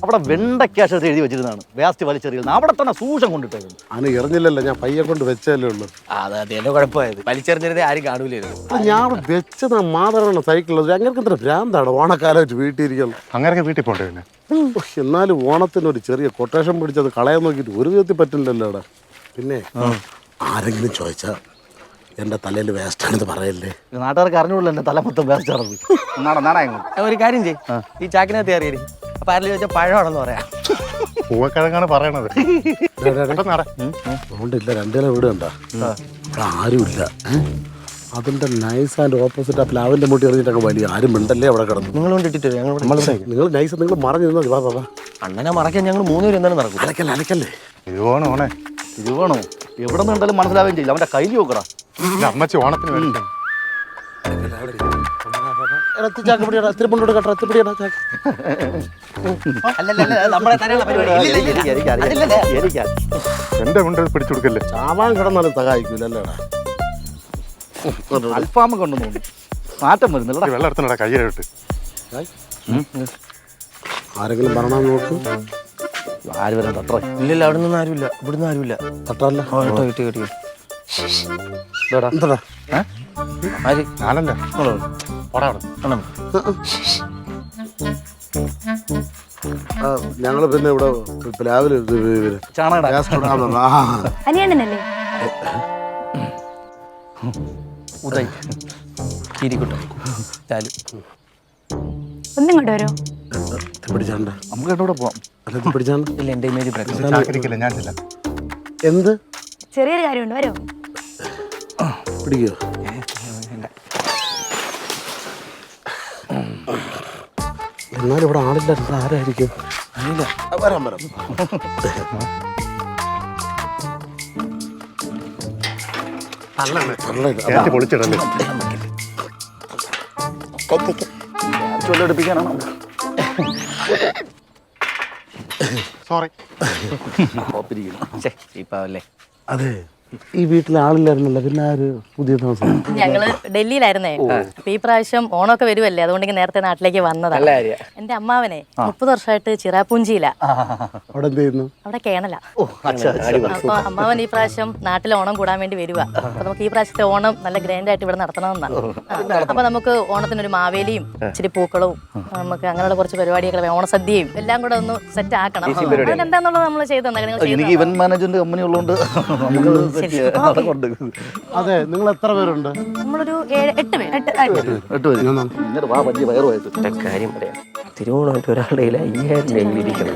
അവിടെ വെണ്ടയ്ക്കാശ എഴുതി വെച്ചിരുന്നതാണ് വേസ്റ്റ് വലിച്ചെറിയുന്നത്. അവിടെ തന്നെ സൂക്ഷം കൊണ്ടിട്ടായിരുന്നു. അതിന് എറിഞ്ഞില്ലല്ലോ, ഞാൻ പയ്യെ കൊണ്ട് വെച്ചല്ലേ ഉള്ളൂ. അതെ എന്നെ കുഴപ്പമായത് വലിച്ചെറിഞ്ഞിരുന്നേ ആരും കാണൂലായിരുന്നു. ഞാൻ വെച്ചത് മാതറാണ് സൈക്കിളിൽ. അങ്ങനെ എത്ര ഭ്രാന്താണ് ഓണക്കാലം വെച്ച് വീട്ടിൽ ഇരിക്കണം. അങ്ങനെ വീട്ടിൽ പോണ്ടേ പിന്നെ. എന്നാലും ഓണത്തിന് ഒരു ചെറിയ കൊട്ടേഷൻ പിടിച്ചത് കളയാൻ നോക്കിയിട്ട് ഒരു വിധത്തിൽ പറ്റില്ലല്ലോ അവിടെ. പിന്നെ ആരെങ്കിലും ചോദിച്ചാ എന്റെ തലയിൽ വേസ്റ്റാണെന്ന് പറയല്ലേ. നാട്ടുകാർക്ക് അറിഞ്ഞുള്ളൂ എന്റെ തല മൊത്തം വേസ്റ്റാണ്. ഒരു കാര്യം ചെയ്യ്, ഈ ചാക്കിനകത്ത് കയറിയത് അപ്പൊ ആരെങ്കിലും ചോദിച്ചാൽ പഴമാണെന്ന് പറയാം. പൂവക്കിഴങ്ങാണ് പറയണത്. അതുകൊണ്ടില്ല, രണ്ടില വീട് കണ്ട അവിടെ ആരുമില്ല. അതിന്റെ നൈസ് ആൻഡ് ഓപ്പോസിറ്റ് ആ പ്ലാവിന്റെ മുട്ടി എറിഞ്ഞിട്ടൊക്കെ വലിയ ആരും മിണ്ടല്ലേ അവിടെ കിടന്നു. നിങ്ങൾ കൊണ്ടിട്ടിട്ട് നിങ്ങൾ നൈസ് നിങ്ങൾ മറഞ്ഞിരുന്നത്. വാ വാ വാ. അണ്ണനെ മറക്കാൻ ഞങ്ങൾ 3 പേര് എന്തായാലും നടക്കും. അലക്കല്ലേ അലക്കല്ലേ. തിരുവോണോ എവിടെ നിന്ന് കണ്ടാലും മനസ്സിലാവുകയും ചെയ്യില്ല. അവന്റെ കയ്യിൽ നോക്കടാ. അമ്മച്ചി ഓണത്തിന് വേണ്ടി എന്റെ മുണ്ട് പിടിച്ചു കൊടുക്കല്ലേ. ചാവാൻ കിടന്നാലും സഹായിക്കൂലല്ലേടാ. അൽഫാമ കൊണ്ടു മാറ്റം വരുന്നില്ല. വെള്ളം എടുത്തടാ കയ്യിലിട്ട്. ആരെങ്കിലും പറഞ്ഞാൽ നോക്ക്. ആര് വരാൻ തട്ടറ? ഇല്ലല്ല, അവിടെ നിന്ന് ആരുമില്ല, ഇവിടുന്ന് ആരുമില്ല. തട്ടല്ല ഞാനല്ല. ഞങ്ങള് പിന്നെ ഇവിടെ പ്ലാവില് അനിയണ്ണനല്ലേ? ഒന്നും കൊണ്ട് വരോ? പിടിച്ചാണ്ട നമുക്ക് എന്നോട് പോവാം. പിടിച്ചാണ്ട. ഇല്ല, എന്റെ ഇമേജ് ഞാൻ ചെല്ലാം. എന്ത് ചെറിയൊരു കാര്യമുണ്ട്, വരോ? പിടിക്കോ? എന്നാലും ഇവിടെ ആളില്ല. ആരായിരിക്കും? വരാം വരാം. പൊളിച്ചിടല്ലേ. ചൊല്ലെടുപ്പിക്കാനാണോ? സോറി. ഇപ്പല്ലേ അതെ, ഈ വീട്ടിൽ ആളില്ലായിരുന്നല്ലോ. പിന്നെ ആര് പുതിയ താമസം? ഞങ്ങള് ഡൽഹിയിലായിരുന്നേ. അപ്പൊ ഈ പ്രാവശ്യം ഓണമൊക്കെ വരുമല്ലേ, അതുകൊണ്ട് നേരത്തെ നാട്ടിലേക്ക് വന്നതാണ്. എന്റെ അമ്മാവനെ 30 വർഷമായിട്ട് ചിറാപ്പൂഞ്ചിയില. അവിടെ എന്ത് ചെയ്യുന്നു? അവിടെ കേണല. അപ്പൊ അമ്മാവൻ ഈ പ്രാവശ്യം നാട്ടിൽ ഓണം കൂടാൻ വേണ്ടി വരുക. അപ്പൊ നമുക്ക് ഈ പ്രാവശ്യത്തെ ഓണം നല്ല ഗ്രാൻഡ് ആയിട്ട് ഇവിടെ നടത്തണമെന്നാണ്. അപ്പൊ നമുക്ക് ഓണത്തിനൊരു മാവേലിയും ഇച്ചിരി പൂക്കളവും നമുക്ക് അങ്ങനെയുള്ള കുറച്ച് പരിപാടികൾ, ഓണസദ്യയും എല്ലാം കൂടെ ഒന്ന് സെറ്റ് ആക്കണം. അതെന്താന്നുള്ളത് നമ്മൾ ചെയ്തു തന്നെ. എനിക്ക് ഇവന്റ് മാനേജ്മെന്റ് കമ്പനി ഉള്ളതുകൊണ്ട് അതെ, നിങ്ങൾ എത്ര പേരുണ്ട്? നമ്മളൊരു 8 പേര്. കാര്യം പറയാം. തിരുവോണമായിട്ട് ഒരാളുടെ 5000 ഇരിക്കണം.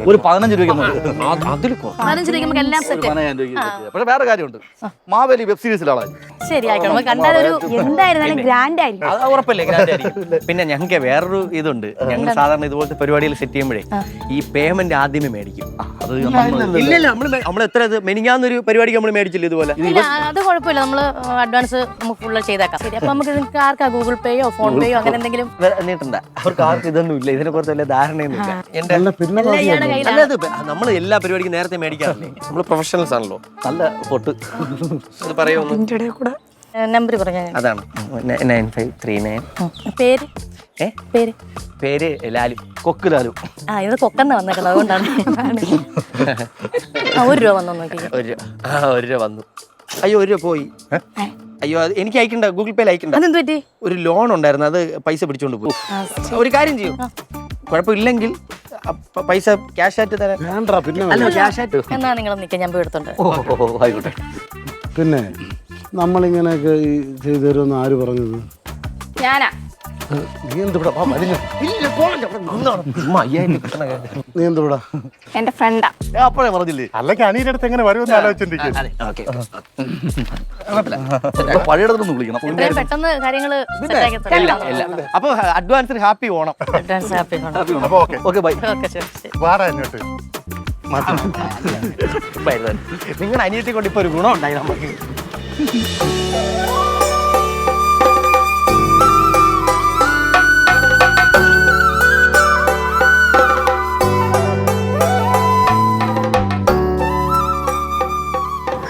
ഒരു 15 രൂപ. 15 രൂപയ്ക്ക് നമുക്ക് എല്ലാം സെറ്റ്. പക്ഷെ വേറെ കാര്യമുണ്ട്, മാവേലി വെബ് സീരീസിലാണ്. ശരി, ആയിക്കോട്ടെ. നമുക്ക് കണ്ടാലൊരു എന്തായിരുന്നാലും ഗ്രാൻഡ് ആയിരിക്കും. അത് ഉറപ്പല്ലേ, ഗ്രാൻഡ് ആയിരിക്കും. പിന്നെ ഞങ്ങൾക്ക് വേറൊരു ഇതുണ്ട്. ഞങ്ങൾ സാധാരണ ഇതുപോലത്തെ പരിപാടികൾ സെറ്റ് ചെയ്യുമ്പോഴേ ഈ പേയ്മെന്റ് ആദ്യമേ മേടിക്കും. ഇല്ലല്ല, നമ്മൾ എത്ര മെനിങ്ങാന്നൊരു പരിപാടിക്ക് നമ്മൾ മേടിച്ചില്ല ഇതുപോലെ. അത് കുഴപ്പമില്ല, നമ്മള് അഡ്വാൻസ് നമുക്ക് ഫുള്ള് ചെയ്തേക്കാം. ശരി, അപ്പൊ നമുക്ക് നിങ്ങൾക്ക് ആർക്കാ ഗൂഗിൾ പേയോ ഫോൺ പേയോ അങ്ങനെ എന്തെങ്കിലും നീട്ടണ്ട. അവർക്ക് ആർക്കും ഇതൊന്നും ഇല്ല, ഇതിനെ കുറിച്ച് വലിയ ധാരണയൊന്നും ഇല്ല. നമ്മൾ എല്ലാ പരിപാടിക്കും നേരത്തെ മേടിക്കാറില്ലേ, നമ്മൾ പ്രൊഫഷണൽസ് ആണല്ലോ. നല്ല പൊട്ട് അത് പറയുമോ? നമ്പർ പറഞ്ഞ അതാണ് 9539. പേര് പേര് പേര് ലാലു. കൊക്ക് ലാലു. ഇത് കൊക്കെന്ന് വന്നേക്കണം, അതുകൊണ്ടാണ്. 1 രൂപ വന്നോ നോക്കി. 1 രൂപ വന്നു. അയ്യോ, 1 രൂപ പോയി. അയ്യോ, അത് എനിക്ക് അയക്കണ്ട, ഗൂഗിൾ പേയിൽ അയക്കണ്ട. അതെന്ത് പറ്റി? ഒരു ലോൺ ഉണ്ടായിരുന്നു, അത് പൈസ പിടിച്ചോണ്ട് പോയി. ഒരു കാര്യം ചെയ്യും, കുഴപ്പമില്ലെങ്കിൽ പൈസ ക്യാഷ് ആയിട്ട് തരാൻ. പിന്നെ ക്യാഷ് ആയിട്ട് എന്നാ നിങ്ങൾ നിൽക്കാൻ, ഞാൻ പോയി എടുത്തോണ്ട്. ആയിക്കോട്ടെ. പിന്നെ നമ്മളിങ്ങനെയൊക്കെ ചെയ്തു തരുമെന്ന് ആര് പറഞ്ഞത്? ഞാനാ. നീ എന്തിവിടെ? നീ എന്തിവിടെ? എന്റെ ഫ്രണ്ടാ. അപ്പോഴേ പറഞ്ഞില്ലേ, അല്ലെങ്കിൽ അനിയുടെ അടുത്ത് എങ്ങനെ വരുമെന്ന് ആലോചിച്ചിരിക്കും. പഴയടത്തൊന്ന് വിളിക്കണം. എത്രയും പെട്ടെന്ന് കാര്യങ്ങള് അപ്പൊ അഡ്വാൻസിന് happy Onam. Advance happy Onam. അപ്പൊ ഓക്കെ ബൈ. ഓക്കെ, ശരി. വാടാ എന്നിട്ട് നിങ്ങളുടെ അനിയത്തെ കൊണ്ട് ഇപ്പൊ ഒരു ഗുണം ഉണ്ടായി നമുക്ക്.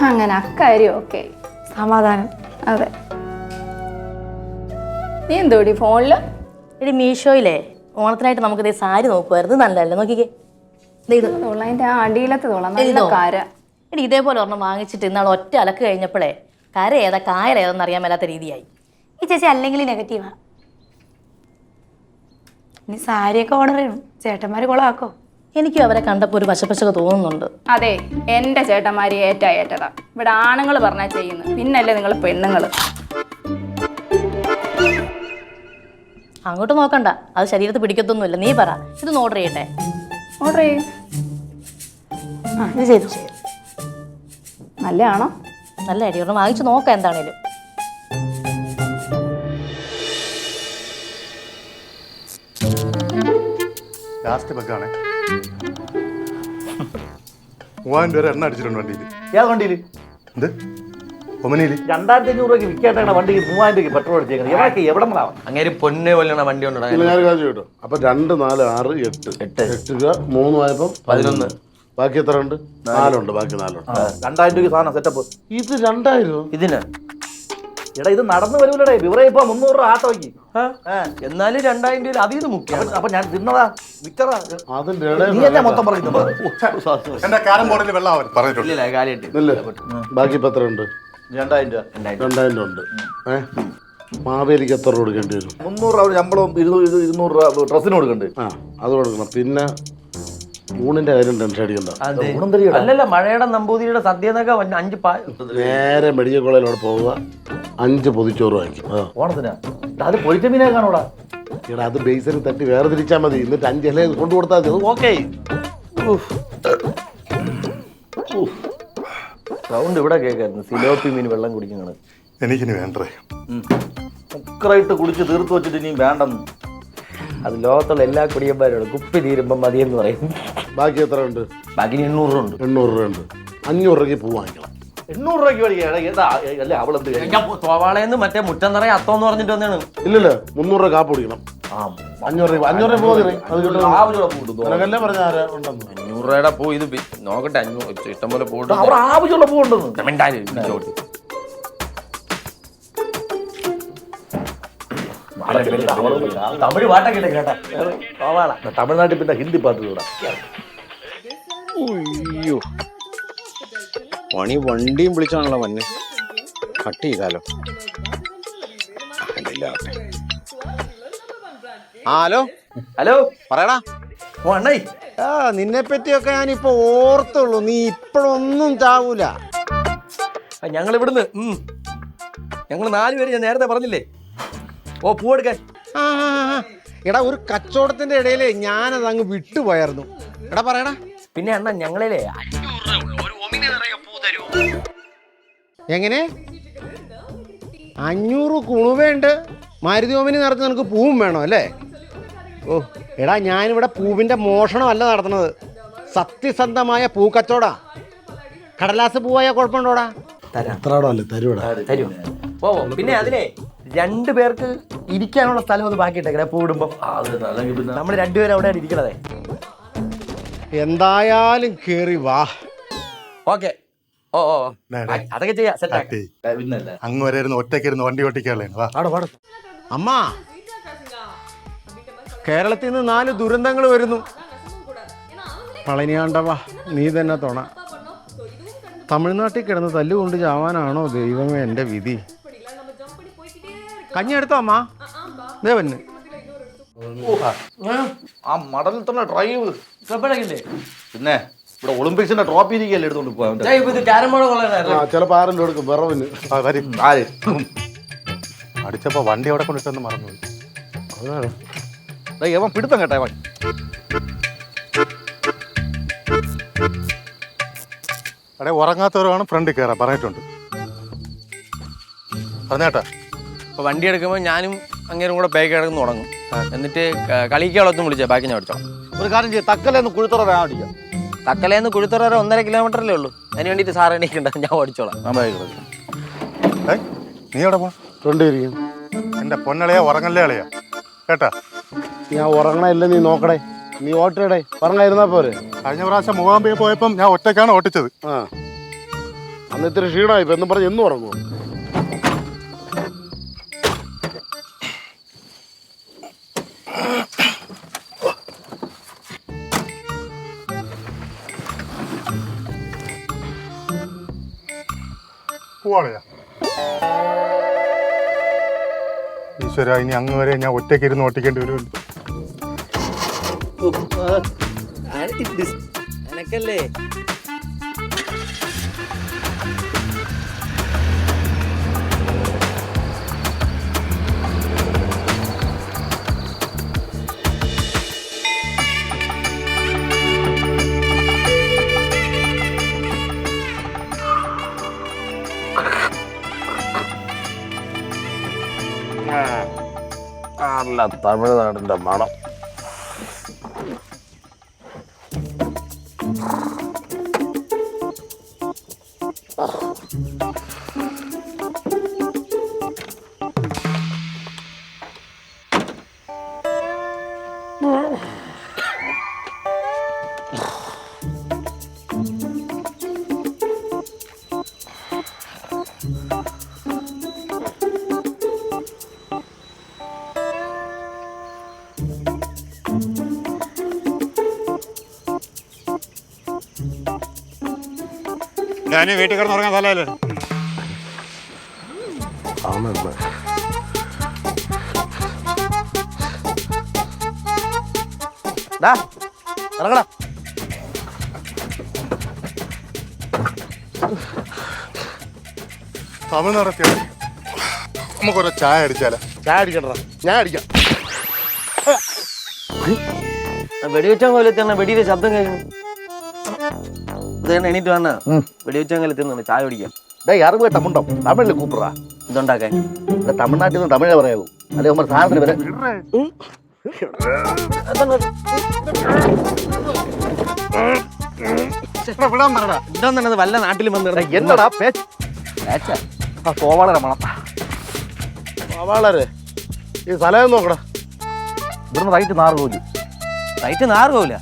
അങ്ങനെ അക്കാര്യം ഓക്കെ, സമാധാനം. അതെ, നീ എന്തോടി ഫോണില്? എടി മീഷോയിലെ ഓണത്തിനായിട്ട് നമുക്ക് ഇതേ സാരി നോക്കുമായിരുന്നു, നല്ലതല്ലേ? നോക്കിക്കേ, ഇത് അതിന്റെ ആ അടിയിലത്തെ തോളാം നല്ല ഇതോ? കാര. എടി ഇതേപോലെ ഒരെണ്ണം വാങ്ങിച്ചിട്ട് ഇന്നാൾ ഒറ്റ അലക്ക് കഴിഞ്ഞപ്പോഴേ കര ഏതാ കായൽ ഏതെന്ന് അറിയാൻ മേലാത്ത രീതിയായി. ഈ ചേച്ചി അല്ലെങ്കിൽ നെഗറ്റീവാ. ഇനി സാരിയൊക്കെ ഓർഡർ ചെയ്യണം, ചേട്ടന്മാര് കൊളാക്കോ? എനിക്കും അവരെ കണ്ടപ്പോൾ ഒരു വശപ്പശക തോന്നുന്നുണ്ട്. അതെ, എന്റെ ചേട്ടന്മാര് ഏറ്റതാ. ഇവിടെ ആണുങ്ങൾ പറഞ്ഞാ ചെയ്യുന്നത്, പിന്നല്ലേ നിങ്ങൾ പെണ്ണുങ്ങള്. അങ്ങോട്ട് നോക്കണ്ട, അത് ശരീരത്ത് പിടിക്കത്തൊന്നുമില്ല. നീ പറ, ഇതൊന്ന് ഓർഡർ ചെയ്യട്ടെ. ഓർഡർ ചെയ്യും. ആ ഇത് ചെയ്തു. നല്ലതാണോ? നല്ല അടി ഒരെണ്ണം വാങ്ങിച്ചു നോക്കാം എന്താണേലും. ലാസ്റ്റ് ബഗ്ഗാണ്. 3000 രൂപ എണ്ണ അടിച്ചിട്ടുണ്ട് വണ്ടിയിൽ. ഏത് വണ്ടിയില്? എന്ത് ഒമനിയില് 2500 രൂപയ്ക്ക് വിൽക്കാട്ടാണ് വണ്ടിക്ക് 3000 രൂപയ്ക്ക് പെട്രോൾ അടിച്ചേക്കുന്നത്. എവിടെ എവിടെ നിന്നാവും? അങ്ങനെ പൊന്നെ പോലെയാണ് വണ്ടി കൊണ്ടാ. ഇല്ല, ഞാൻ കാര്യം കേട്ടോ. അപ്പൊ 2, 4, 6, 8 രൂപ 3 ആയപ്പം 11. ബാക്കി എത്ര ഉണ്ട്? 4 ഉണ്ട്. ബാക്കി 4 ഉണ്ട്. 2000 രൂപയ്ക്ക് സാധനം സെറ്റപ്പ്. ഇത് 2000. ഇതിന് എടാ ഇത് നടന്നു വരൂലടേ. വിവരം ഇപ്പൊ 300 രൂപ ആട്ടോയ്ക്ക്. എന്നാലും 2000 രൂപ അതിന് മുഖ്യം. അപ്പൊ ഞാൻ തിന്നതാ വിറ്ററാ. അതിന്റെ നീ എന്നെ മൊത്തം പറയുന്നത്. എന്റെ കാരം ബോർഡിൽ വെള്ളം അവർ പറഞ്ഞിട്ടുണ്ട്. ഇല്ല കാര്യമായിട്ട് ഇല്ലേ? ബാക്കി ഇപ്പൊ എത്ര ഉണ്ട്? 2000 രൂപ. 2000 ഉണ്ട്. മാവേലിക്ക് എത്ര രൂപ കൊടുക്കേണ്ടി വരും? 300 രൂപ ശമ്പളവും 200 രൂപ ഡ്രസ്സിന് കൊടുക്കണ്ട്. ആ, അത് കൊടുക്കണം. പിന്നെ ഊണിന്റെ കാര്യം ടെൻഷൻ അടിക്കണ്ട. അല്ലല്ല, മഴയുടെ നമ്പൂതിരിയുടെ സദ്യ എന്നൊക്കെ 5 നേരെ മെഡിക്കൽ കോളേജിലോട് പോവുക, 5 പൊതിച്ചോറ് വാങ്ങിക്കും. ഓണത്തിനാ അത് പൊരിച്ച മീനെ കാണൂടാ. ഇവിടെ അത് ബേസിൽ തട്ടി വേറെ തിരിച്ചാൽ മതി. എന്നിട്ട് 5 ഇല കൊണ്ടു കൊടുത്താൽ മതി. അത് ഓക്കെ. സൗണ്ട് ഇവിടെ കേൾക്കായിരുന്നു. സിലോപ്പി മീൻ വെള്ളം കുടിക്കുന്നത് എനിക്കിനി വേണ്ടേ. കുക്കറായിട്ട് കുടിച്ച് തീർത്ത് വെച്ചിട്ട് ഇനി വേണ്ടെന്ന്. അത് ലോകത്തുള്ള എല്ലാ കുടിയന്മാരോടും കുപ്പി തീരുമ്പം മതിയെന്ന് പറയും. ബാക്കി എത്ര ഉണ്ട്? ബാക്കി 800 ഉണ്ട്. 800 രൂപ ഉണ്ട്. 500 രൂപയ്ക്ക് പൂ വാങ്ങിക്കണം. 800 രൂപയ്ക്ക് മേടിക്കാം. അല്ലേ അവളെന്ത് തോവാളയെന്ന് മറ്റേ മുറ്റം നിറയെ അത്തോന്ന് പറഞ്ഞിട്ട് വന്നാണ്. ഇല്ലല്ലോ, 300 രൂപ കാപ്പ് കുടിക്കണം. 500 രൂപ 500 രൂപ പോകുന്നത് അത് കിട്ടും. നിനക്കല്ലേ പറഞ്ഞ ആരാ ഉണ്ടെന്ന്? 500 രൂപയുടെ പൂ ഇത് നോക്കട്ടെ. 500 ഇഷ്ടം പോലെ പൂ അവിടെ ആവശ്യമുള്ള പൂ ഉണ്ടെന്ന്. തമിഴ് പാട്ടൊക്കെ കേട്ടാ. തമിഴ്നാട്ടിൽ പിന്നെ ഹിന്ദി പാട്ട് കൂടാ. അയ്യോ, പണി വണ്ടിയും വിളിച്ചാണല്ലോ വന്നെ. കട്ട് ചെയ്താലോ? ഹലോ ഹലോ, പറയടാ. അണ്ണായി ആ, നിന്നെ പറ്റിയൊക്കെ ഞാനിപ്പോ ഓർത്തുള്ളൂ. നീ ഇപ്പോഴൊന്നും ചാവൂല. ഞങ്ങൾ ഇവിടുന്ന് ഞങ്ങൾ 4 പേര് ഞാൻ നേരത്തെ പറഞ്ഞില്ലേ. ഓ പൂ എടുക്കാൻ. ആ, എടാ ഒരു കച്ചവടത്തിന്റെ ഇടയിലേ ഞാനത് അങ്ങ് വിട്ടുപോയായിരുന്നു. എടാ പറയടാ. പിന്നെ അണ്ണാ ഞങ്ങളിലേ എങ്ങനെ 500 കുണുവേണ്ട് മാരുതി ഓമിനി നിറച്ച് നിനക്ക് പൂവും വേണോ അല്ലേ? ഓ എടാ, ഞാനിവിടെ പൂവിൻ്റെ മോഷണമല്ല നടത്തുന്നത്. സത്യസന്ധമായ പൂക്കച്ചവടാ. കടലാസ് പൂവായ കുഴപ്പമുണ്ടോടാ? എത്രയാണോ അല്ലേ തരൂടാ. തരും. ഓ പിന്നെ അതിനെ 2 പേർക്ക് ഇരിക്കാനുള്ള സ്ഥലം ഒന്ന് ബാക്കിയിട്ടേക്കണേ പൂ ഇടുമ്പം. നമ്മൾ 2 പേരും അവിടെയാണ് ഇരിക്കണതേ. എന്തായാലും കേറി വാ. ഓക്കെ. ഓ ഓ അതൊക്കെ ചെയ്യാം. സെറ്റാക്കി. അങ്ങ് വരെ ഇരുന്ന് ഒറ്റയ്ക്കിരുന്ന് വണ്ടി ഓട്ടിക്കാളേ. അമ്മ, കേരളത്തിൽ നിന്ന് 4 ദുരന്തങ്ങൾ വരുന്നു. പളനിയാണ്ടവ നീ തന്നെ തുണ. തമിഴ്നാട്ടിൽ കിടന്ന് തല്ലുകൊണ്ട് ചാവാനാണോ ദൈവമേ എൻ്റെ വിധി. കഞ്ഞി എടുത്തോ അമ്മ? ദേവന് ആ മടലിൽ തന്നെ ഡ്രൈവ്. പിന്നെ ഇവിടെ ഒളിമ്പിക്സിന്റെ ട്രോഫി ഇരിക്കല്ലേ എടുത്തോണ്ട് പോകാൻ. ചിലപ്പോ ആരെങ്കിലും എടുക്കും വിറവിന്. അടിച്ചപ്പോ വണ്ടി അവിടെ കൊണ്ടിട്ടെന്ന് മറന്നുപോയി. അവൻ പിടുത്തം കേട്ടെ. അവൻ അവിടെ ഉറങ്ങാത്തവരാണ് ഫ്രണ്ടിൽ കയറാൻ പറഞ്ഞിട്ടുണ്ട്. പറഞ്ഞേട്ടാ. അപ്പോൾ വണ്ടി എടുക്കുമ്പോൾ ഞാനും അങ്ങേരും കൂടെ ബാക്ക് കിടന്ന് തുടങ്ങും. എന്നിട്ട് കളിക്കാളൊത്തും വിളിച്ചാൽ ബാക്കി ഞാൻ അടിച്ചോളാം. ഒരു കാര്യം ചെയ്യും, തക്കലേന്ന് കുഴിത്തുറ വേണം അടിക്കാം. തക്കലേന്ന് കുഴിത്തുറ വരെ 1.5 കിലോമീറ്ററല്ലേ ഉള്ളൂ. അതിന് വേണ്ടിയിട്ട് സാറ് എണീക്കണ്ട, ഞാൻ ഓടിച്ചോളാം. നീ എവിടെ പോ? ഫ്രണ്ടിരിക്കും. എന്റെ പൊന്നളയാ ഉറങ്ങല്ലേ അളയാ കേട്ടാ. ഞാൻ ഉറങ്ങണ നീ നോക്കടേ. നീ ഓട്ടടേ. പറഞ്ഞായിരുന്നാ പോരെ. കഴിഞ്ഞ പ്രാവശ്യം മൂകാംബിക പോയപ്പം ഞാൻ ഒറ്റയ്ക്കാണ് ഓട്ടിച്ചത്. ആ, അന്ന് ഇത്തിരി ക്ഷീണമായി. ഇപ്പം എന്നും പറഞ്ഞ് എന്നും ഉറങ്ങുമോ? പോവാളയാ ഈശ്വര, ഇനി അങ്ങ് വരെ ഞാൻ ഒറ്റയ്ക്ക് ഇരുന്ന് ഓട്ടിക്കേണ്ടി വരുമല്ലോ. എനക്കല്ലേ നല്ല തമിഴ്നാടിന്റെ മണം. ഞാൻ വീട്ടിൽ കിടന്ന് ഉറങ്ങാൻ സ്ഥലമല്ലേ. ആണല്ലേ. ഇറങ്ങടാ. തമിഴ്നാട് എത്തിയാണ്. നമുക്കൊരു ചായ അടിച്ചാലോ? ചായ അടിക്കണ്ടാ, ഞാൻ അടിക്കാം. വെടിവെച്ചാൽ കൊല്ലത്താണ് വെടിയുടെ ശബ്ദം കേൾക്കുന്നു. ഇത് തന്നെ എണീറ്റ് വന്ന വെടിവെച്ചാൽ കൊല്ലത്തുനിന്ന് ചായ കുടിക്കാം. டேய் யாரும் போய் தமிழ் தமிழ்ல கூப்பிடுறா. ഇതുണ്ടാക്കാൻ இந்த தமிழ்நாட்டில் இருந்து தமிழே வரையாவு. அதே மாதிரி சாதனை வேற. വിടാൻ പറടാ. ഇതൊന്നും വല്ല നാട്ടിലും വന്നിട என்னடா பேச்சு? பேச்சா? கோவாளர மണം. വളരെ ഈ സ്ഥലം നോക്കടാ. ഇവിടുന്ന് റൈറ്റ് 4 കോലി. റൈറ്റ് നാറുപോല.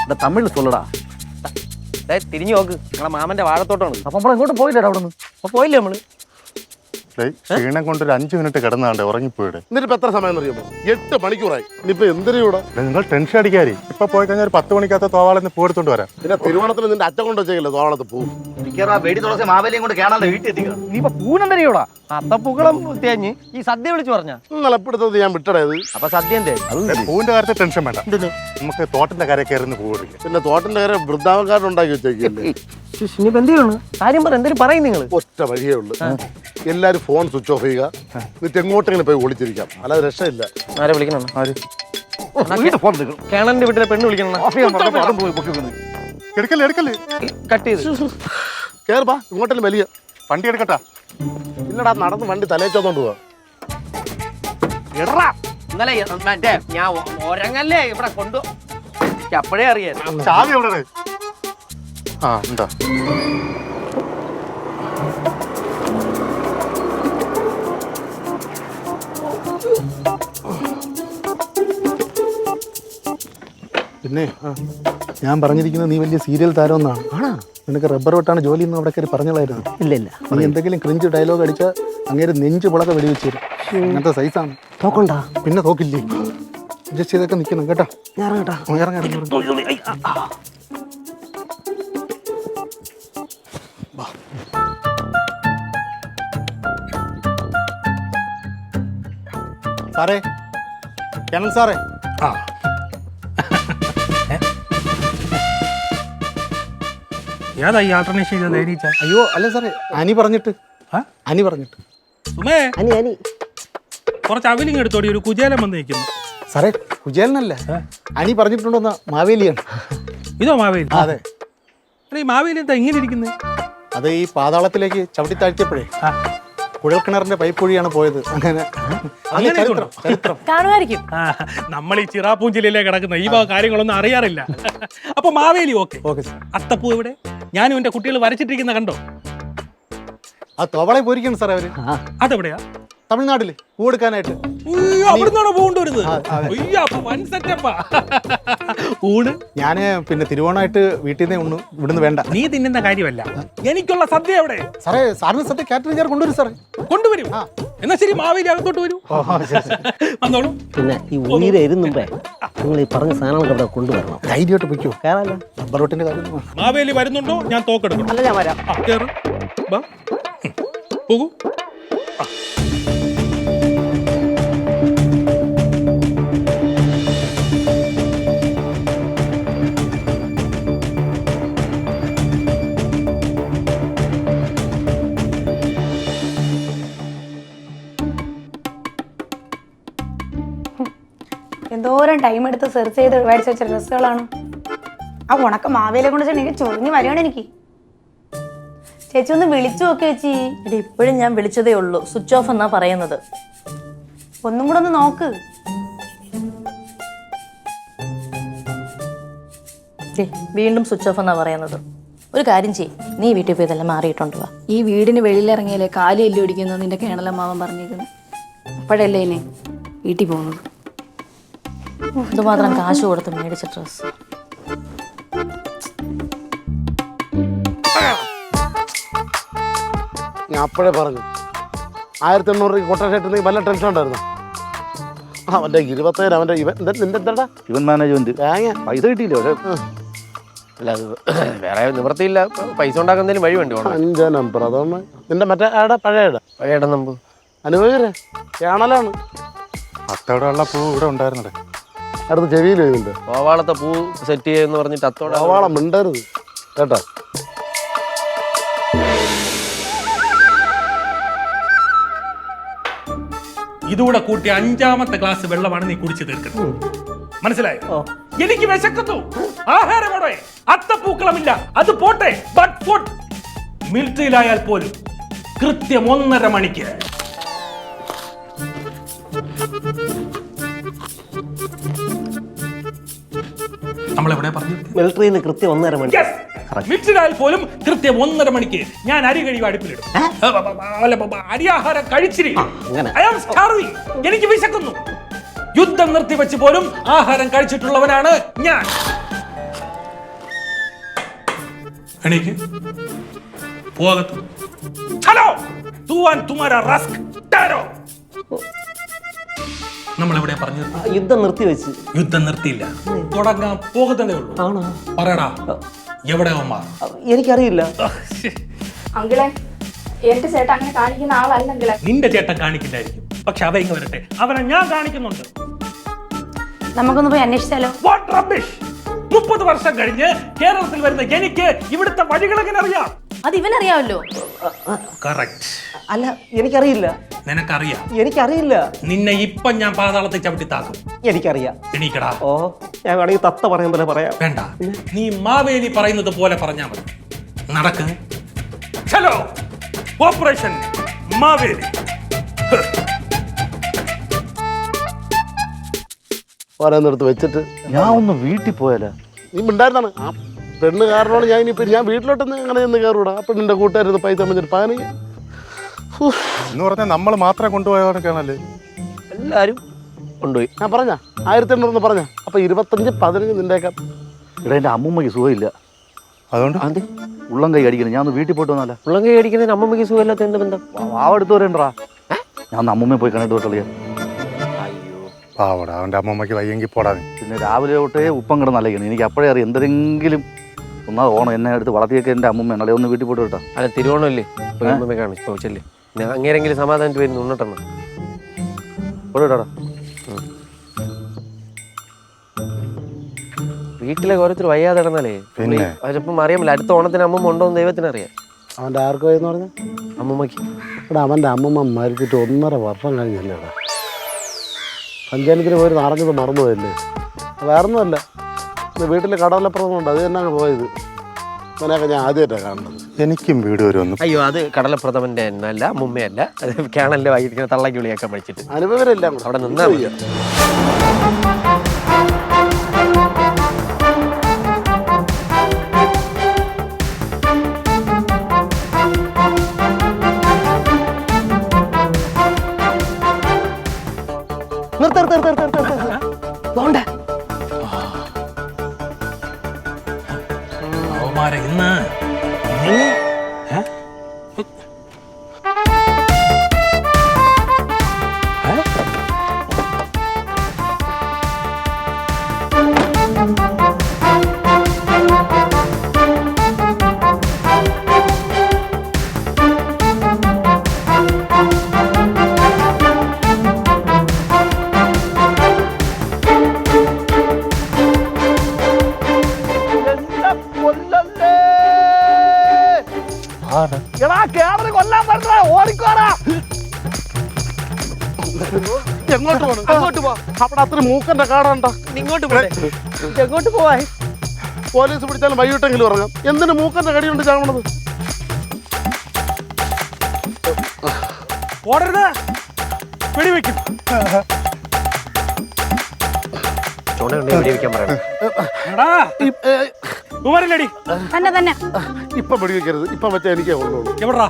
இந்த தமிழ்ல சொல்லடா. തിരിഞ്ഞു നോക്ക്, നമ്മളെ മാമന്റെ വാഴത്തോട്ടാണ്. അപ്പൊ നമ്മൾ എങ്ങോട്ട് പോയില്ലടാ അവിടെ നിന്ന്. അപ്പൊ പോയില്ലേ നമ്മള്? ക്ഷീണം കൊണ്ട് ഒരു 5 മിനിറ്റ് കിടന്നാണ്ടേ ഉറങ്ങിപ്പോയിടെ. എന്നിട്ട് ഇപ്പൊ എത്ര സമയം അറിയാമോ? 8 മണിക്കൂറായി. ഇനിയിപ്പോ എന്തിനാ ഇവിടെ? നിങ്ങൾ ടെൻഷൻ അടിക്കാരി. ഇപ്പൊ പോയി കഴിഞ്ഞാൽ ഒരു 10 മണിക്കകത്ത് തോവാളെന്ന് പോയെടുത്തോണ്ട് വരാം. പിന്നെ തിരുവോണത്തിന് നിന്റെ അച്ഛൻ കൊണ്ട് വെച്ചേക്കില്ല തോളത്ത് പോവും. മിക്കവാറും വെടി തുളസി മാവേലിയും കൊണ്ട് കേണാലോ വീട്ടിൽ എത്തിക്കണം. ഇനിയിപ്പോ പൂനെന്തരയോടാ? അത്തപ്പൂക്കളം തേഞ്ഞ് ഈ സദ്യ വിളിച്ചു പറഞ്ഞ ഇന്നലെ എപ്പെടുത്തത് ഞാൻ വിട്ടടയത്. അപ്പൊ സദ്യ എന്തേ? പൂവിന്റെ കാര്യത്തിൽ ടെൻഷൻ വേണ്ട. നമുക്ക് തോട്ടത്തിന്റെ കരയിൽ കയറുന്ന പൂ കൊടുക്കാം. പിന്നെ തോട്ടന്റെ കാര്യം വൃദ്ധാവക്കാരൻ ഉണ്ടാക്കി വെച്ചേക്കല്ലേ. ഇനിയിപ്പോ എന്ത് ചെയ്യണം? കാര്യം പറ, എന്തെങ്കിലും പറയും നിങ്ങള്. ഒറ്റ വഴിയേ ഉള്ളു. എല്ലാരും ഫോൺ സ്വിച്ച് ഓഫ് ചെയ്യുക. എന്നിട്ട് എങ്ങോട്ടെങ്കിലും പോയി ഒളിച്ചിരിക്കാം. അല്ലാതെ രക്ഷയില്ല. ആരെ വിളിക്കണം? കേണന്റെ വീട്ടിലെ പെണ്ണ് വിളിക്കണം. എടുക്കല്ലേ എടുക്കല്ലേ, കട്ട് ചെയ്ത് കേറുപാ, ഇങ്ങോട്ടെങ്കിലും വലിയ വണ്ടി എടുക്കട്ടാ. ഇല്ലടാ, നടന്ന് വണ്ടി തലേച്ചോന്നോണ്ട് പോവാ. ഇന്നലെ മറ്റേ ഞാൻ ഒരങ്ങല്ലേ ഇവിടെ കൊണ്ടു അപ്പോഴേ അറിയാം. ചാവി എവിടെ? ആ എന്താ പിന്നെ ഞാൻ പറഞ്ഞിരിക്കുന്നത് നീ വലിയ സീരിയൽ താരമെന്നാണ്. നിനക്ക് റബ്ബർ വെട്ടാണ് ജോലി എന്ന് അവിടെ കയറി പറഞ്ഞായിരുന്നു. ഇല്ല നീ എന്തെങ്കിലും ക്രിഞ്ച് ഡയലോഗ് അടിച്ചാൽ അങ്ങേര് നെഞ്ച് പുളക്കെ വെടിവെച്ചു തരും. അങ്ങനത്തെ സൈസാണ്. നോക്കണ്ട. പിന്നെ തോക്കില്ലേ, അഡ്ജസ്റ്റ് ചെയ്തൊക്കെ നിൽക്കണം കേട്ടോ. ഇറങ്ങട്ടാ. സാറേ, കേണൽ സാറേ. ആ ഏതാ ഈ ആൾട്ടർനേഷൻ ചെയ്ത് ധൈര്യച്ച? അയ്യോ അല്ല സാറേ, അനി പറഞ്ഞിട്ട്. അനി പറഞ്ഞിട്ട് സുമേ, കുറച്ച് അവിലിങ് എടുത്തോടി, ഒരു കുചേലം വന്ന് നിൽക്കുന്നു. സാറേ, കുചേലനല്ല, അനി പറഞ്ഞിട്ടുണ്ടോന്ന മാവേലിയാണ്. ഇതോ മാവേലി? അതെ. ഈ മാവേലി എന്താ ഇങ്ങനെ ഇരിക്കുന്നത്? അത് ഈ പാതാളത്തിലേക്ക് ചവിട്ടി താഴ്ത്തിയപ്പോഴേ കുഴൽക്കിണറിന്റെ പൈപ്പ് വഴിയാണ് പോയത്. അങ്ങനെ ചരിത്രം ചരിത്രം കാണുമായിരിക്കും. നമ്മൾ ഈ ചിറാപ്പൂഞ്ചിലയിലേ കിടക്കുന്ന ഈ കാര്യങ്ങളൊന്നും അറിയാറില്ല. അപ്പൊ മാവേലി ഓക്കെ. Okay sir. അത്തപ്പൂ എവിടെ? ഞാനും എന്റെ കുട്ടികൾ വരച്ചിട്ടിരിക്കുന്ന കണ്ടോ? ആ തോവളെ പോയിരിക്കണം സാറേ അവര്. അതെവിടെയാ? തമിഴ്നാട്ടില് പൂ എടുക്കാനായിട്ട്. അവിടുന്നാണോ പോകേണ്ടുവരുന്നത്? അയ്യോ, അപ്പൊ വൻ സെറ്റപ്പാ. ഊണ് ഞാന് പിന്നെ തിരുവോണമായിട്ട് വീട്ടിൽ നിന്നേ ഉണ്ണു, ഇവിടുന്ന് വേണ്ട. നീ തിന്നുന്ന കാര്യമല്ല, എനിക്കുള്ള സദ്യ എവിടെ? സാറേ, സാറിന് സദ്യ കാറ്ററിംഗ് കാർ കൊണ്ടുവരും സാറേ. കൊണ്ടുവരും. എന്നാ ശരി, മാവേലി അകത്തോട്ട് വരൂ. വന്നോളൂ. പിന്നെ ഈ ഉയരെ ഇരുന്നുമ്പേ നിങ്ങൾ ഈ പറഞ്ഞ സാധനങ്ങളൊക്കെ ഇവിടെ കൊണ്ടുവരണം. ധൈര്യമായിട്ട് പൊയ്ക്കോ. റബ്ബർ വെട്ടിന്റെ കാര്യം. മാവേലി വരുന്നുണ്ടോ? ഞാൻ തോക്കെടുക്കണം. അല്ല, ഞാൻ വരാം. കേറും. വാ. പോകൂ. എന്തോരം ടൈം എടുത്ത് സെർച്ച് ചെയ്ത് മേടിച്ച് വെച്ച ഡ്രസ്സുകളാണ്. ആ ഉണക്ക മാവേലിയെ കൊണ്ട് വെച്ചാൽ എനിക്ക് ചൊറിഞ്ഞ് വരികയാണ് എനിക്ക്. ചേച്ചി ഒന്ന് വിളിച്ചു നോക്കി ചേച്ചി. എടി ഇപ്പോഴും ഞാൻ വിളിച്ചതേ ഉള്ളൂ, സ്വിച്ച് ഓഫ് എന്നാ പറയുന്നത്. ഒന്നും കൂടെ ഒന്ന് നോക്ക്. വീണ്ടും സ്വിച്ച് ഓഫ് എന്നാ പറയുന്നത്. ഒരു കാര്യം ചെയ്യ്, നീ വീട്ടിൽ പോയി ഇതെല്ലാം മാറിയിട്ടുണ്ട് വാ. ഈ വീടിന് വെളിയിലിറങ്ങിയാലേ കാലി എല്ലി ഒടിക്കുന്നത് നിന്റെ കേണലമ്മാവൻ പറഞ്ഞിരിക്കുന്നു. അപ്പോഴല്ലേ ഇനി വീട്ടിൽ പോകുന്നത്. ഇതുമാത്രം കാശ് കൊടുത്ത് മേടിച്ച ഡ്രസ്. ഞാൻ അപ്പോഴേ പറഞ്ഞു 1800 രൂപ കൊട്ടേഷൻ ഇട്ടുണ്ടെങ്കിൽ വല്ല ടെൻഷൻ ഉണ്ടായിരുന്നു. അവൻ്റെ 27 അവൻ്റെ നിന്റെ എന്താടാ ഇവൻ മാനേജ്മെന്റ് തേങ്ങ പൈസ കിട്ടിയില്ല. പക്ഷെ അല്ല, അത് വേറെ നിവൃത്തിയില്ല. പൈസ ഉണ്ടാക്കുന്നതിന് വഴി വേണ്ടി വേണം. 5 നമ്പർ അതാണ് നിന്റെ മറ്റേ ആടെ പഴയ പഴയ നമ്പർ അനുഭവരെ കേണലാണ്. അത്തോടെ ഉള്ള പൂ ഇവിടെ ഉണ്ടായിരുന്നേ. അടുത്ത് ചെവിയിൽ എഴുതുന്നുണ്ട് കോവാളത്തെ പൂ സെറ്റ് ചെയ്യുമെന്ന് പറഞ്ഞിട്ട് അത്തോടെ കോവാളം മിണ്ടരുത് കേട്ടോ. ഇതുകൂടെ കൂട്ടി 5ാമത്തെ ഗ്ലാസ് വെള്ളമാണ് നീ കുടിച്ചു തീർക്കുന്നത്. മനസ്സിലായോ? എനിക്ക് വിശക്കുന്നു. ആഹാരമോടെ അത്തപ്പൂക്കളമില്ല. അത് പോട്ടെ, ബട്ട് ഫുഡ്. മിലിറ്ററിയിലായാൽ പോലും കൃത്യം 1:30 മണിക്ക്. നമ്മളെവിടെ പറഞ്ഞു? മിലിറ്ററിയിൽ കൃത്യം 1:30 മണി. മിലിറ്ററിയിലായാൽ പോലും കൃത്യം 1:30 മണിക്ക് ഞാൻ അരി കഴിവ് അടുപ്പിലിടും. അരിയാഹാരം കഴിച്ചിരിക്കും. എനിക്ക് വിശക്കുന്നു. യുദ്ധം നിർത്തിവെച്ച് പോലും ആഹാരം കഴിച്ചിട്ടുള്ളവനാണ് ഞാൻ. എണീക്ക്. പോകത്തു. ഹലോ തൂവാൻ തുമാരാ റസ്ക് ടാരോ. നമ്മളെവിടെ പറഞ്ഞത്? യുദ്ധം നിർത്തിവെച്ച്. യുദ്ധം നിർത്തിയില്ല, തുടങ്ങാൻ പോകുന്നതേ ഉള്ളൂ. ആണോ? പറയടാ, എവിടെ അവന്മാർ? എനിക്കറിയില്ല. അങ്കിളെ, എന്റെ ചേട്ടൻ അങ്ങനെ കാണിക്കുന്ന ആളല്ലെങ്കിലേ. നിന്റെ ചേട്ടൻ കാണിക്കില്ലായിരിക്കും, പക്ഷെ അവ ഇങ്ങ് വരട്ടെ, അവനെ ഞാൻ കാണിക്കുന്നുണ്ട്. നമുക്കൊന്ന് പോയി അന്വേഷിച്ചാലോ? 30 വർഷം കഴിഞ്ഞ് കേരളത്തിൽ വരുന്ന എനിക്ക് ഇവിടുത്തെ വഴികൾ എങ്ങനെ അറിയാം? അത് ഇവനറിയാമല്ലോ. കറക്റ്റ്. അല്ല, എനിക്കറിയില്ല. നിനക്കറിയാം? എനിക്കറിയില്ല. നിന്നെ ഇപ്പം ഞാൻ പാതാളത്തിൽ ചവിട്ടി താക്കും. എനിക്കറിയാം. എണീക്കടാ. ഓ, ഞാൻ വേണമെങ്കിൽ തത്ത പറയാൻ പോലെ പറയാം. വേണ്ട, നീ മാവേലി പറയുന്നത് പോലെ പറഞ്ഞാൽ മതി. നടക്ക്. ചലോ, ഓപ്പറേഷൻ മാവേലി. ഓരോന്നെടുത്ത് വെച്ചിട്ട് ഞാൻ ഒന്ന് വീട്ടിൽ പോയാലേ. നീ ഉണ്ടായിരുന്നാണ് ആ പെണ്ണ് കാരണമാണ് ഞാൻ ഇനിയിപ്പോൾ ഞാൻ വീട്ടിലോട്ടൊന്ന് അങ്ങനെ ഒന്ന് കയറൂടാ. ആ പെണ്ണിൻ്റെ കൂട്ടുകാരുന്ന് പൈസ വെച്ചിട്ട് പാനി എന്ന് പറഞ്ഞാൽ നമ്മൾ മാത്രം കൊണ്ടുപോയവർക്കാണല്ലേ. എല്ലാരും കൊണ്ടുപോയി. ഞാൻ പറഞ്ഞ 1800 പറഞ്ഞ അപ്പൊ 25 15 നിന്റെയൊക്കെ. ഇവിടെ എൻ്റെ അമ്മൂമ്മയ്ക്ക് സുഖമില്ല, അതുകൊണ്ട് അത് ഉള്ളം കൈ അടിക്കണം. ഞാൻ ഒന്ന് വീട്ടിൽ പോയിട്ട് വന്നാലേ. ഉള്ളം കൈ അടിക്കുന്നതിന് അമ്മമ്മയ്ക്ക് സുഖമില്ലാത്ത എന്ത് ബന്ധം? വാവെടുത്ത് വരണ്ടാ. ഞാൻ ഒന്ന് അമ്മൂമ്മയെ പോയി കണ്ടിട്ട് തൊട്ടളിയാ. പാവടാ, അവൻ്റെ അമ്മമ്മയ്ക്ക് വയ്യെങ്കിൽ പോടാ നീ. പിന്നെ രാവിലെ തൊട്ടേ ഉപ്പം കിടന്ന് അലയിക്കണം. എനിക്ക് അപ്പോഴേ അറിയാം എന്തെങ്കിലും ഒന്നാ ഓണം എന്നെ എടുത്ത് വളർത്തിയൊക്കെ എൻ്റെ അമ്മൂമ്മയാണ്. അല്ലെ ഒന്ന് വീട്ടിൽ പോയിട്ട് കേട്ടോ. അല്ല, തിരുവോണമല്ലേ, അമ്മമ്മ കാണിച്ചല്ലേ. അങ്ങേരെങ്കിലും സമാധാനത്തിൽ വരുന്നു ഉണ്ണട്ടെന്ന് പോയിട്ടാടാ. വീട്ടിലെ ഓരോരുത്തർ വയ്യാതെ കിടന്നാലേ പിന്നെ ചിലപ്പം അറിയാമല്ലോ അടുത്ത ഓണത്തിന് അമ്മമ്മ ഉണ്ടോന്ന് ദൈവത്തിന് അറിയാം. അവൻ്റെ ആർക്കോ എന്ന് പറഞ്ഞാൽ അമ്മമ്മയ്ക്ക്. ഇവിടെ അവൻ്റെ അമ്മമ്മ മരിച്ചിട്ട് 1.5 വർഷം കഴിഞ്ഞല്ലേടാ. പഞ്ചായത്തിന് പോയി അറിഞ്ഞത് മറന്നുപോയല്ലേ. വേറൊന്നുമല്ല, വീട്ടിൽ കടലപ്പുറമുണ്ട്, അത് തന്നെ പോയത്. അങ്ങനെയൊക്കെ ഞാൻ ആദ്യമായിട്ടാണ് കാണുന്നത്. എനിക്കും വീട് വരുമെന്ന്. അയ്യോ, അത് കടലപ്രഥമന്റെ എന്നല്ല, മുമ്മയല്ല, അത് കേണലിന്റെ വായിരിക്കുന്ന തള്ളക്കി വിളിയൊക്കെ പഠിച്ചിട്ട് അനുഭവരെല്ലാം അവിടെ നിന്നാ മതി. അവന്മാരെ ഇന്ന് എടാ കേരള കൊല്ലാൻ പറ്റുന്ന ഓടിക്കോടാ. എങ്ങോട്ട് പോകണം? അങ്ങോട്ട് പോ. അവിടെ അത്ര മൂക്കന്റെ കാടുണ്ടോ? ഇങ്ങോട്ട് പോരെ. എങ്ങോട്ട് പോവാ? പോലീസ് പിടിച്ചാലും വൈകിട്ടെങ്കിലും ഇറങ്ങാം. എന്തിനു മൂക്കന്റെ കടിയുണ്ട് ചാവണത്? ഓടരുത്, വെടിവെക്കും. എടാ, ഉമരല്ലടി. തന്നെ തന്നെ ഇപ്പൊ വെടിവെക്കരുത്. ഇപ്പൊ മറ്റേ എനിക്കേ കൊണ്ടുള്ളൂ. എവിടാ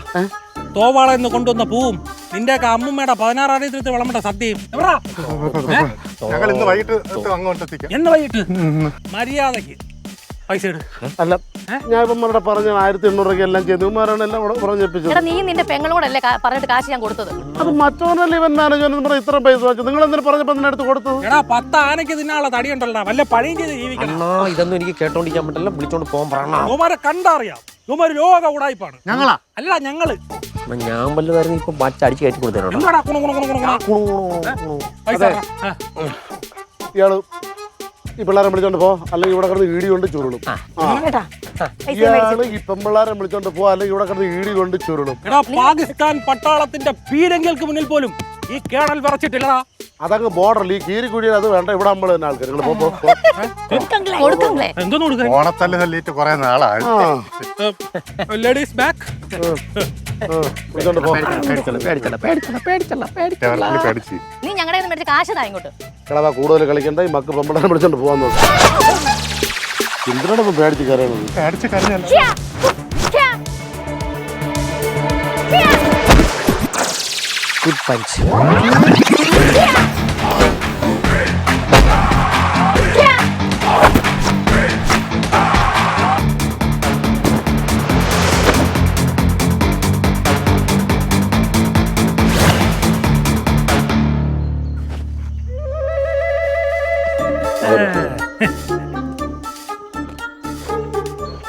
തോവാളെന്ന് കൊണ്ടുവന്ന പൂവും നിന്റെയൊക്കെ അമ്മുമ്മയുടെ 16 തീയതി വിളമ്പേണ്ട സദ്യയും എവിടാ? ഞങ്ങൾ ഇന്ന് വൈകിട്ട് അങ്ങോട്ട് എത്തിക്കാം. എന്ന് വൈകിട്ട് മര്യാദക്ക് പൈസ ഇട്. അല്ല ഞാൻ ഇവന്മാരുടെ പറഞ്ഞ 1800 രൂപയ്ക്ക് എല്ലാം ചെയ്തു. ഇവന്മാരാണ് എല്ലാം കൂടെ പറഞ്ഞേപ്പിച്ചത്. എടാ നീ നിന്റെ പെങ്ങളോടല്ലേ പറഞ്ഞിട്ട് കാശ് ഞാൻ കൊടുത്തത്? അത് മറ്റോനല്ലേ ഇവൻ മാനേജർ ഇത്ര പൈസ വാങ്ങിച്ചു. നിങ്ങൾ എന്തിനു പറഞ്ഞപ്പോ തന്നെ എടുത്ത് കൊടുത്തത്? എടാ 10 ആനയ്ക്ക് തിന്നാനുള്ള തടിയുണ്ടല്ലോ, വല്ല പഴയും ചെയ്ത് ജീവിക്കണം. ഇതൊന്നും എനിക്ക് കേട്ടോണ്ടിരിക്കാൻ പറ്റില്ല. വിളിച്ചോണ്ട് പോകാൻ പറയണ. യുവമാരെ കണ്ടറിയാം. യുവമാര് ലോക ഉടായിപ്പാണ്. ഞങ്ങളാ? അല്ല ഞങ്ങള്. ഞാൻ വല്ലതായിരുന്നു ഇപ്പൊ അടിച്ച് കയറ്റി കൊടുത്തേനോടാ. എന്താടാ കുണു കുണു കുണു കുണു കുണു? പൈസ അതെ. ഇയാള് ഈ പിള്ളേരെ വിളിച്ചോണ്ട് പോ, അല്ലെങ്കിൽ ഇവിടെ കിടന്ന് ഈടി കൊണ്ട് ചുരുളും. കേട്ടാ ഇയാള് ഈ പെമ്പിള്ളാരെ വിളിച്ചോണ്ട് പോ, അല്ലെങ്കിൽ ഇവിടെ കിടന്ന് ഈടി കൊണ്ട് ചുരുളും. എടാ പാകിസ്ഥാൻ പട്ടാളത്തിന്റെ പീരങ്കികൾക്ക് മുന്നിൽ പോലും ഈ കേണൽ വിറച്ചിട്ടില്ലടാ. അതങ്ങ് ബോർഡറിൽ ഈ കീരിക്കുഴി അത് വേണ്ട. ഇവിടെ നമ്മൾ തന്നെ ആൾക്കാർ കൊടുക്കങ്ങളെ എന്തോന്ന് കൊടുക്കാൻ? ഓണത്തല്ല് തല്ലിയിട്ട് കുറെ നാളായി. Ladies back. വിളിച്ചോണ്ട് പോ. പേടിച്ച് നീ ഞങ്ങളുടെ കയ്യിൽ നിന്ന് മേടിച്ച കാശ് താ ഇങ്ങോട്ട്. കിളവാ കൂടുതൽ കളിക്കണ്ട. ഈ മക്ക് പെമ്പിള്ളാരെ വിളിച്ചോണ്ട് പോവാൻ നോക്കാം. എന്തിനാണ് പേടിച്ച് കയറണത്? പേടിച്ച് കരഞ്ഞല്ല. ഛ്യാ, ഛ്യാ. Good punch.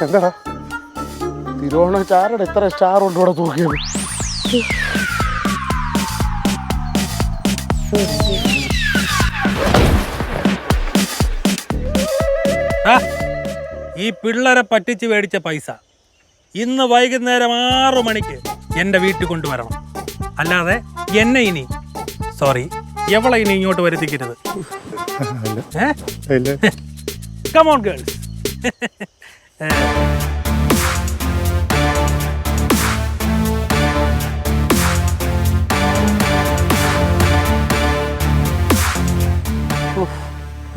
എന്താടാ തിരുവോണ ചാരുടെ ഇത്ര സ്റ്റാർ ഉണ്ട് ഇവിടെ തൂക്കിയത്? ഈ പിള്ളേരെ പറ്റിച്ച് മേടിച്ച പൈസ ഇന്ന് വൈകുന്നേരം 6 മണിക്ക് എൻ്റെ വീട്ടിൽ കൊണ്ടുവരണം. അല്ലാതെ എന്നെ ഇനി എവളെ ഇനി ഇങ്ങോട്ട് വരുത്തിക്കരുത്. Come on, girls.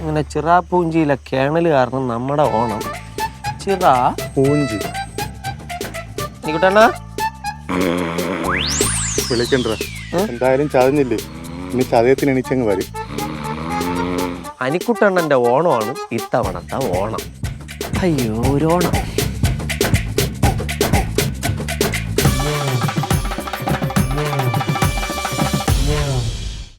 ഇങ്ങനെ ചിറാപ്പൂഞ്ചിയിലെ കേണൽ കാരണം നമ്മുടെ ഓണം ചിറാ പൂഞ്ചി നിക്കട്ടെണ്ണ വിളിക്കണ്ട. എന്തായാലും ചതഞ്ഞില്ലേ, ഇനി ചതയത്തിന് എണീച്ചങ്ങ് വരും. അനിക്കുട്ടണ്ണന്റെ ഓണമാണ് ഇത്തവണത്തെ ഓണം. അയ്യോ ഒരു ഓണം.